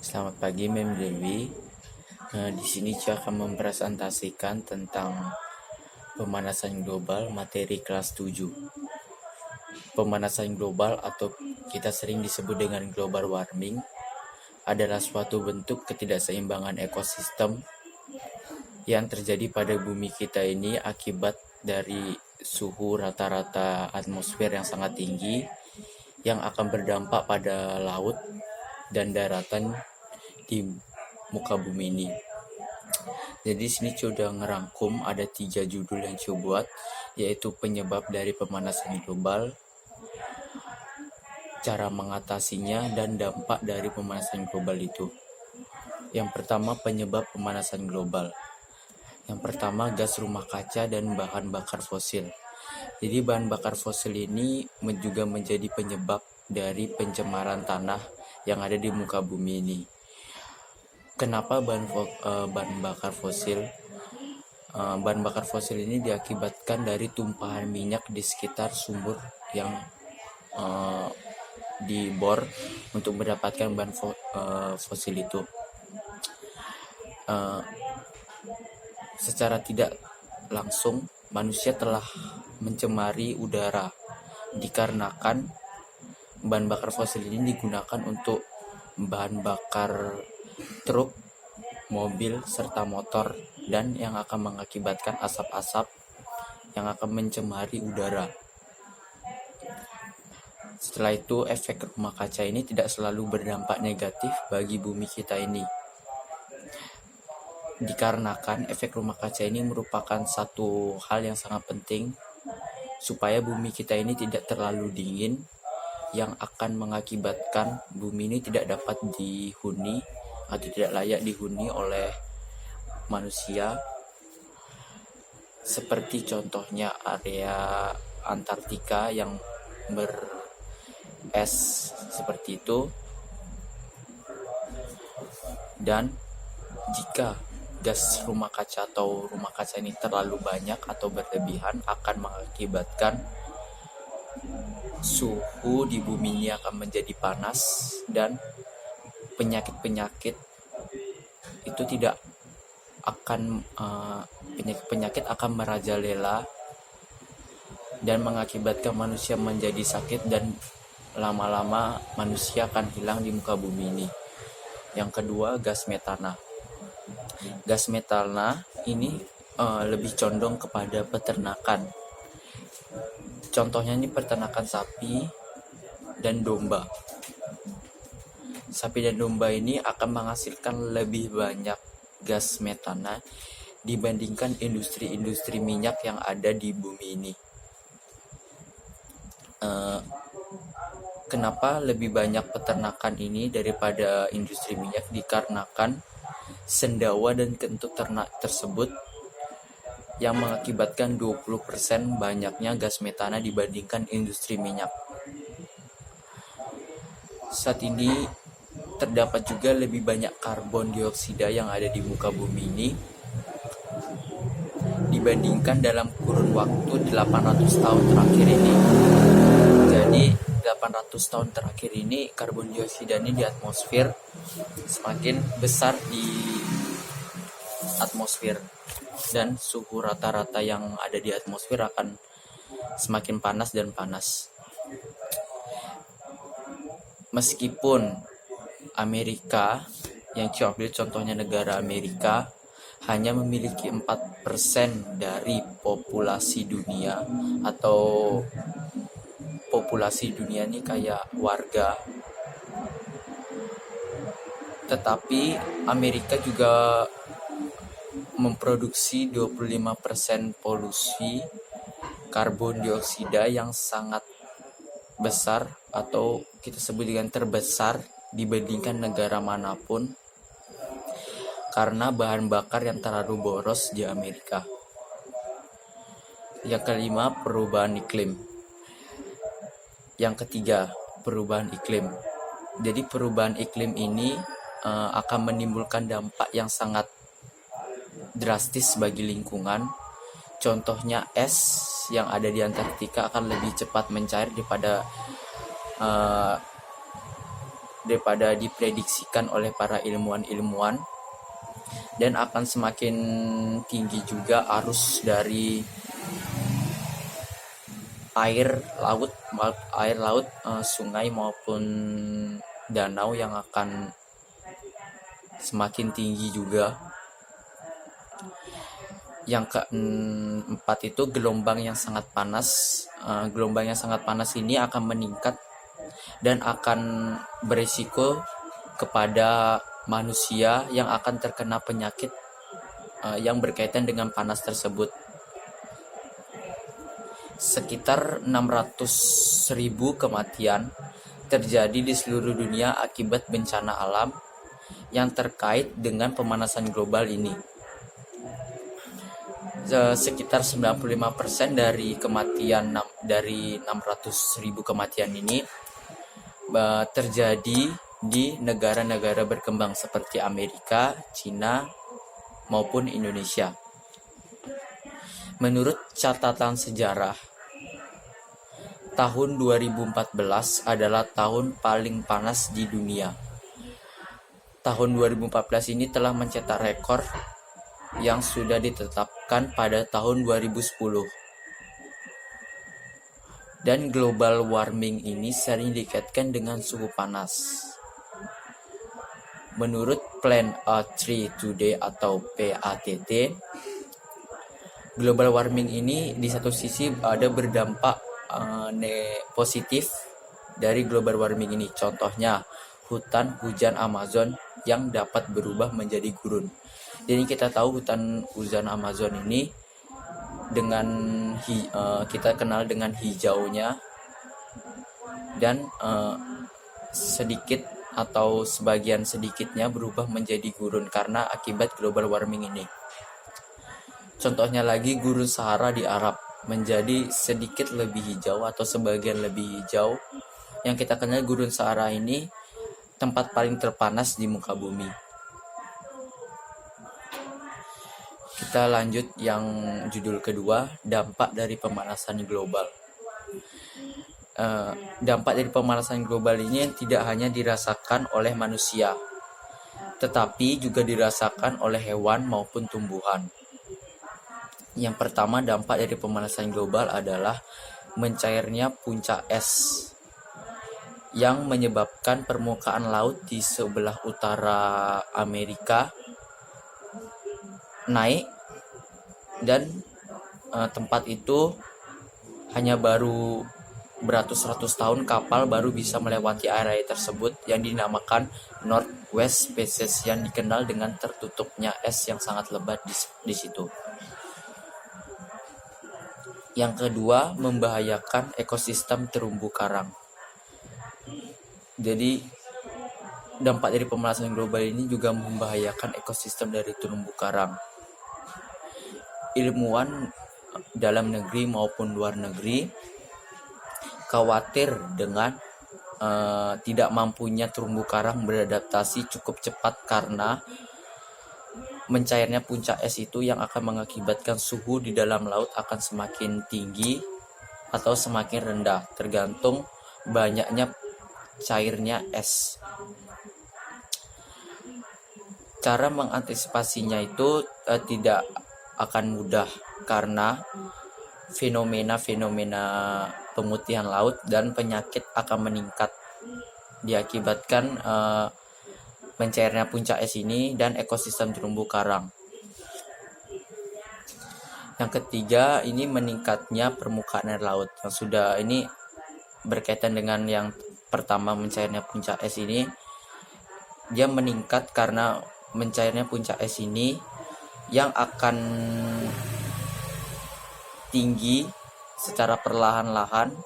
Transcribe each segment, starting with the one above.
Selamat pagi, Mem Dewi. Di sini saya akan mempresentasikan tentang pemanasan global materi kelas 7. Pemanasan global atau kita sering disebut dengan global warming adalah suatu bentuk ketidakseimbangan ekosistem yang terjadi pada bumi kita ini akibat dari suhu rata-rata atmosfer yang sangat tinggi yang akan berdampak pada laut dan daratan di muka bumi ini. Jadi sini sudah ngerangkum ada 3 judul yang saya buat, yaitu penyebab dari pemanasan global, cara mengatasinya, dan dampak dari pemanasan global itu. Yang pertama, penyebab pemanasan global. Yang pertama, gas rumah kaca dan bahan bakar fosil. Jadi bahan bakar fosil ini juga menjadi penyebab dari pencemaran tanah yang ada di muka bumi ini. Kenapa bahan bakar fosil? Bahan bakar fosil ini diakibatkan dari tumpahan minyak di sekitar sumur yang dibor untuk mendapatkan bahan fosil itu. Secara tidak langsung manusia telah mencemari udara dikarenakan bahan bakar fosil ini digunakan untuk bahan bakar truk, mobil, serta motor, dan yang akan mengakibatkan asap-asap yang akan mencemari udara. Setelah itu, efek rumah kaca ini tidak selalu berdampak negatif bagi bumi kita ini. Dikarenakan efek rumah kaca ini merupakan satu hal yang sangat penting supaya bumi kita ini tidak terlalu dingin yang akan mengakibatkan bumi ini tidak dapat dihuni atau tidak layak dihuni oleh manusia, seperti contohnya area Antartika yang beres seperti itu. Dan jika gas rumah kaca atau rumah kaca ini terlalu banyak atau berlebihan akan mengakibatkan suhu di bumi ini akan menjadi panas dan penyakit-penyakit itu tidak akan penyakit akan merajalela dan mengakibatkan manusia menjadi sakit dan lama-lama manusia akan hilang di muka bumi ini. Yang kedua, gas metana. Gas metana ini lebih condong kepada peternakan. Contohnya ini peternakan sapi dan domba. Sapi dan domba ini akan menghasilkan lebih banyak gas metana dibandingkan industri-industri minyak yang ada di bumi ini. Kenapa lebih banyak peternakan ini daripada industri minyak? Dikarenakan sendawa dan kentut ternak tersebut yang mengakibatkan 20% banyaknya gas metana dibandingkan industri minyak. Saat ini terdapat juga lebih banyak karbon dioksida yang ada di muka bumi ini dibandingkan dalam kurun waktu 800 tahun terakhir ini. Jadi 800 tahun terakhir ini karbon dioksida ini di atmosfer semakin besar di atmosfer dan suhu rata-rata yang ada di atmosfer akan semakin panas dan panas. Meskipun Amerika yang contohnya negara Amerika hanya memiliki 4% dari populasi dunia, atau populasi dunia ini kayak warga, tetapi Amerika juga memproduksi 25% polusi karbon dioksida yang sangat besar atau kita sebut dengan terbesar dibandingkan negara manapun karena bahan bakar yang terlalu boros di Amerika. Yang kelima, perubahan iklim. Yang ketiga, perubahan iklim. Jadi perubahan iklim ini akan menimbulkan dampak yang sangat drastis bagi lingkungan. Contohnya es yang ada di Antartika akan lebih cepat mencair daripada daripada diprediksikan oleh para ilmuwan-ilmuwan, dan akan semakin tinggi juga arus dari air laut, sungai maupun danau yang akan semakin tinggi juga. Yang keempat itu gelombang yang sangat panas. Gelombang yang sangat panas ini akan meningkat dan akan berisiko kepada manusia yang akan terkena penyakit yang berkaitan dengan panas tersebut. Sekitar 600.000 kematian terjadi di seluruh dunia akibat bencana alam yang terkait dengan pemanasan global ini. Sekitar 95% dari kematian dari 600.000 kematian ini terjadi di negara-negara berkembang seperti Amerika, Cina, maupun Indonesia. Menurut catatan sejarah, tahun 2014 adalah tahun paling panas di dunia. Tahun 2014 ini telah mencetak rekor yang sudah ditetapkan pada tahun 2010. Dan global warming ini sering dikaitkan dengan suhu panas. Menurut Plan Earth 3 Today atau PATT, global warming ini di satu sisi ada berdampak positif dari global warming ini. Contohnya hutan hujan Amazon yang dapat berubah menjadi gurun. Jadi kita tahu hutan Amazon ini dengan kita kenal dengan hijaunya, dan sedikit atau sebagian sedikitnya berubah menjadi gurun karena akibat global warming ini. Contohnya lagi gurun Sahara di Arab menjadi sedikit lebih hijau atau sebagian lebih hijau. Yang kita kenal gurun Sahara ini tempat paling terpanas di muka bumi. Kita lanjut yang judul kedua, dampak dari pemanasan global. Dampak dari pemanasan global ini tidak hanya dirasakan oleh manusia, tetapi juga dirasakan oleh hewan maupun tumbuhan. Yang pertama, dampak dari pemanasan global adalah mencairnya puncak es yang menyebabkan permukaan laut di sebelah utara Amerika naik, dan tempat itu hanya baru beratus-ratus tahun kapal baru bisa melewati area tersebut yang dinamakan Northwest Passage, yang dikenal dengan tertutupnya es yang sangat lebat di situ. Yang kedua, membahayakan ekosistem terumbu karang. Jadi dampak dari pemanasan global ini juga membahayakan ekosistem dari terumbu karang. Ilmuwan dalam negeri maupun luar negeri khawatir dengan tidak mampunya terumbu karang beradaptasi cukup cepat karena mencairnya puncak es itu yang akan mengakibatkan suhu di dalam laut akan semakin tinggi atau semakin rendah, tergantung banyaknya cairnya es. Cara mengantisipasinya itu tidak akan mudah karena fenomena-fenomena pemutihan laut dan penyakit akan meningkat diakibatkan mencairnya puncak es ini dan ekosistem terumbu karang. Yang ketiga, ini meningkatnya permukaan air laut. Yang sudah ini berkaitan dengan yang pertama, mencairnya puncak es ini. Dia meningkat karena mencairnya puncak es ini yang akan tinggi secara perlahan-lahan,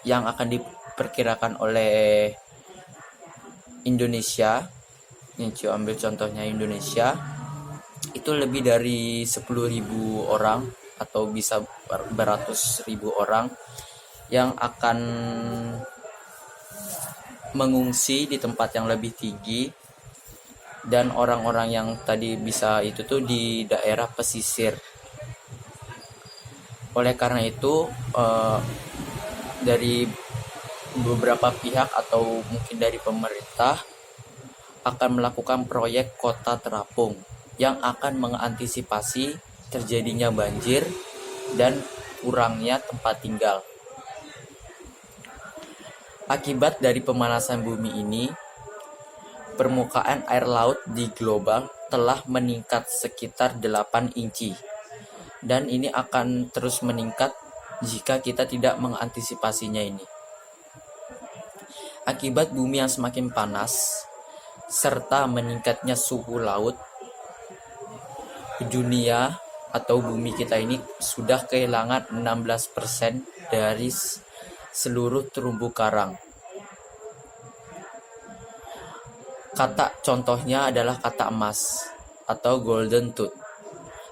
yang akan diperkirakan oleh Indonesia. Ini ambil contohnya Indonesia, itu lebih dari 10.000 orang atau bisa beratus ribu orang yang akan mengungsi di tempat yang lebih tinggi, dan orang-orang yang tadi bisa itu tuh di daerah pesisir. Oleh karena itu dari beberapa pihak atau mungkin dari pemerintah akan melakukan proyek kota terapung yang akan mengantisipasi terjadinya banjir dan kurangnya tempat tinggal. Akibat dari pemanasan bumi ini, permukaan air laut di global telah meningkat sekitar 8 inci. Dan ini akan terus meningkat jika kita tidak mengantisipasinya ini. Akibat bumi yang semakin panas, serta meningkatnya suhu laut, dunia atau bumi kita ini sudah kehilangan 16% dari seluruh terumbu karang. Kata contohnya adalah kata emas atau golden tooth.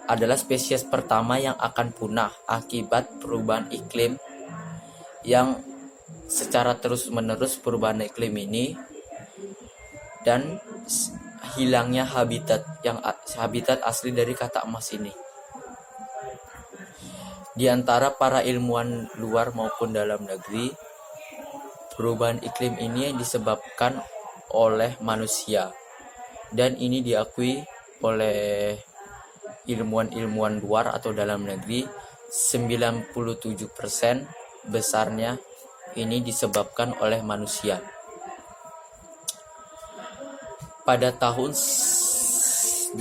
Adalah spesies pertama yang akan punah akibat perubahan iklim yang secara terus-menerus perubahan iklim ini dan hilangnya habitat asli dari kata emas ini. Di antara para ilmuwan luar maupun dalam negeri, perubahan iklim ini disebabkan oleh manusia, dan ini diakui oleh ilmuwan-ilmuwan luar atau dalam negeri. 97% besarnya ini disebabkan oleh manusia. Pada tahun 1896,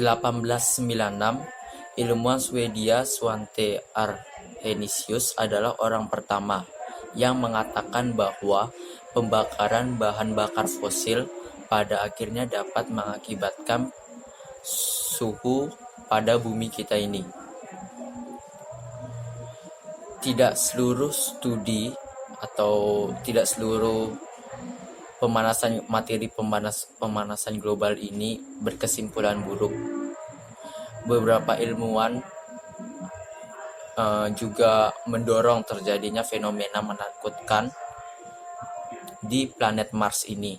ilmuwan Swedia Svante Arrhenius adalah orang pertama yang mengatakan bahwa pembakaran bahan bakar fosil pada akhirnya dapat mengakibatkan suhu pada bumi kita ini. Tidak seluruh studi atau tidak seluruh pemanasan global ini berkesimpulan buruk. Beberapa ilmuwan juga mendorong terjadinya fenomena menakutkan di planet Mars ini.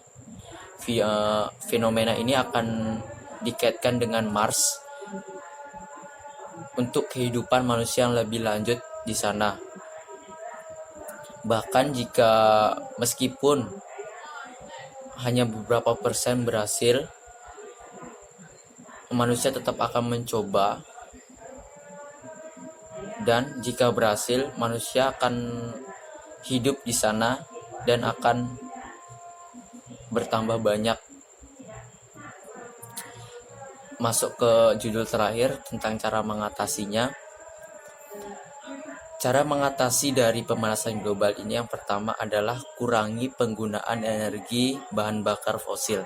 Fenomena ini akan dikaitkan dengan Mars untuk kehidupan manusia yang lebih lanjut di sana. Bahkan jika meskipun hanya beberapa persen berhasil, manusia tetap akan mencoba, dan jika berhasil, manusia akan hidup di sana dan akan bertambah banyak. Masuk ke judul terakhir tentang cara mengatasinya. Cara mengatasi dari pemanasan global ini yang pertama adalah kurangi penggunaan energi bahan bakar fosil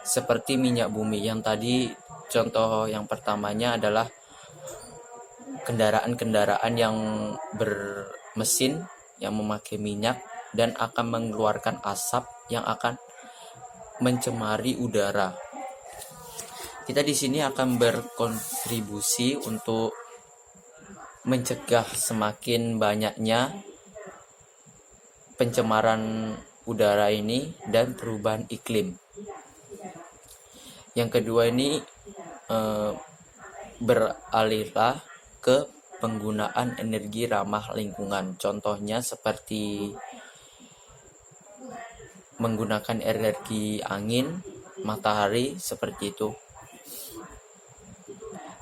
seperti minyak bumi. Yang tadi contoh yang pertamanya adalah kendaraan-kendaraan yang bermesin yang memakai minyak dan akan mengeluarkan asap yang akan mencemari udara. Kita di sini akan berkontribusi untuk mencegah semakin banyaknya pencemaran udara ini dan perubahan iklim. Yang kedua ini beralihlah ke penggunaan energi ramah lingkungan. Contohnya seperti menggunakan energi angin, matahari, seperti itu.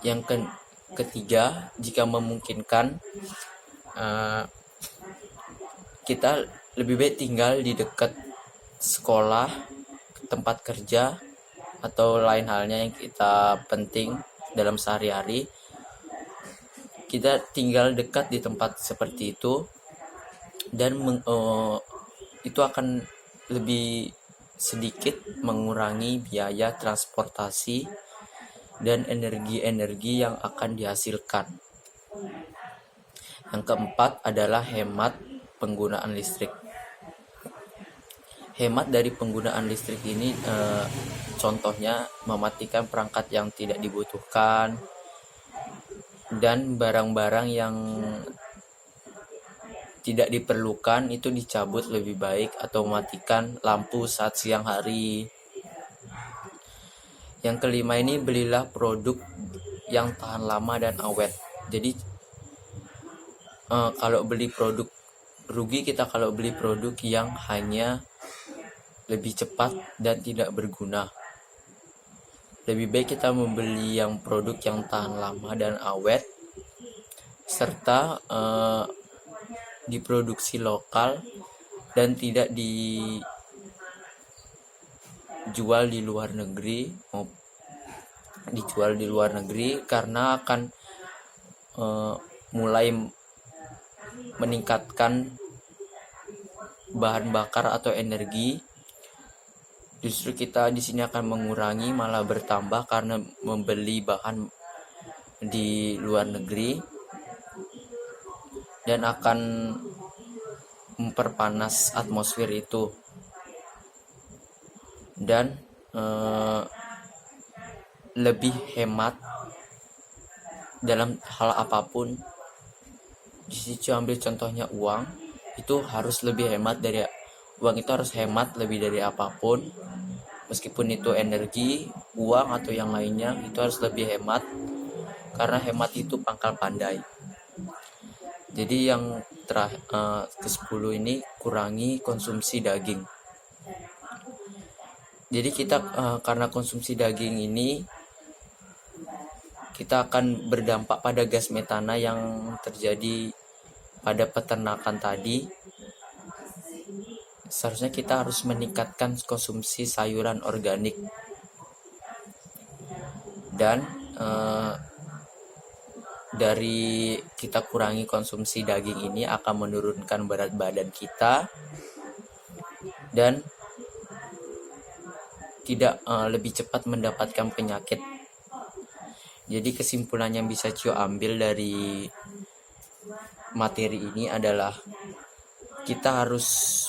Yang ketiga, jika memungkinkan, kita lebih baik tinggal di dekat sekolah, tempat kerja, atau lain halnya yang kita penting dalam sehari-hari. Kita tinggal dekat di tempat seperti itu, dan itu akan lebih sedikit mengurangi biaya transportasi dan energi-energi yang akan dihasilkan. Yang keempat adalah hemat penggunaan listrik. Hemat dari penggunaan listrik ini contohnya mematikan perangkat yang tidak dibutuhkan dan barang-barang yang tidak diperlukan itu dicabut lebih baik, atau mematikan lampu saat siang hari. Yang kelima ini, belilah produk yang tahan lama dan awet. Jadi kalau beli produk rugi kita kalau beli produk yang hanya lebih cepat dan tidak berguna. Lebih baik kita membeli yang produk yang tahan lama dan awet, serta diproduksi lokal dan tidak dijual di luar negeri, karena akan mulai meningkatkan bahan bakar atau energi. Justru kita di sini akan mengurangi, malah bertambah karena membeli bahan di luar negeri, dan akan memperpanas atmosfer itu. Dan lebih hemat dalam hal apapun. Di sini ambil contohnya uang, itu harus lebih hemat dari uang itu harus hemat lebih dari apapun, meskipun itu energi, uang atau yang lainnya, itu harus lebih hemat, karena hemat itu pangkal pandai. Jadi yang ke-10 ini, kurangi konsumsi daging. Jadi kita karena konsumsi daging ini, kita akan berdampak pada gas metana yang terjadi pada peternakan tadi. Seharusnya kita harus meningkatkan konsumsi sayuran organik. Dan dari kita kurangi konsumsi daging ini akan menurunkan berat badan kita dan tidak lebih cepat mendapatkan penyakit. Jadi kesimpulan yang bisa Cio ambil dari materi ini adalah kita harus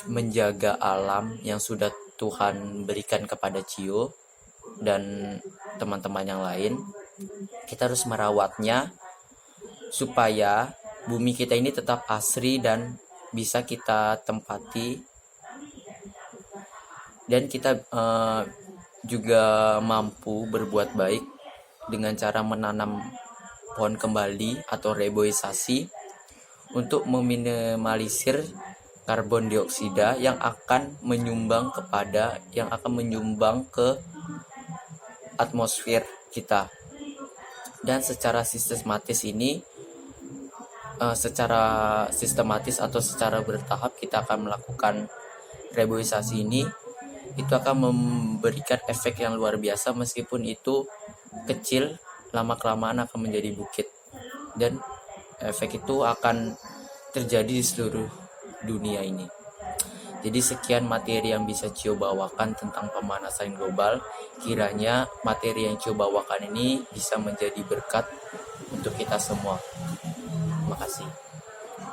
menjaga alam yang sudah Tuhan berikan kepada Cio dan teman-teman yang lain. Kita harus merawatnya supaya bumi kita ini tetap asri dan bisa kita tempati, dan kita juga mampu berbuat baik dengan cara menanam pohon kembali atau reboisasi untuk meminimalisir karbon dioksida yang akan menyumbang ke atmosfer kita. Dan secara sistematis atau secara bertahap kita akan melakukan reboisasi ini. Itu akan memberikan efek yang luar biasa, meskipun itu kecil, lama-kelamaan akan menjadi bukit, dan efek itu akan terjadi di seluruh dunia ini. Jadi sekian materi yang bisa Cio bawakan tentang pemanasan global. Kiranya materi yang Cio bawakan ini bisa menjadi berkat untuk kita semua. Terima kasih.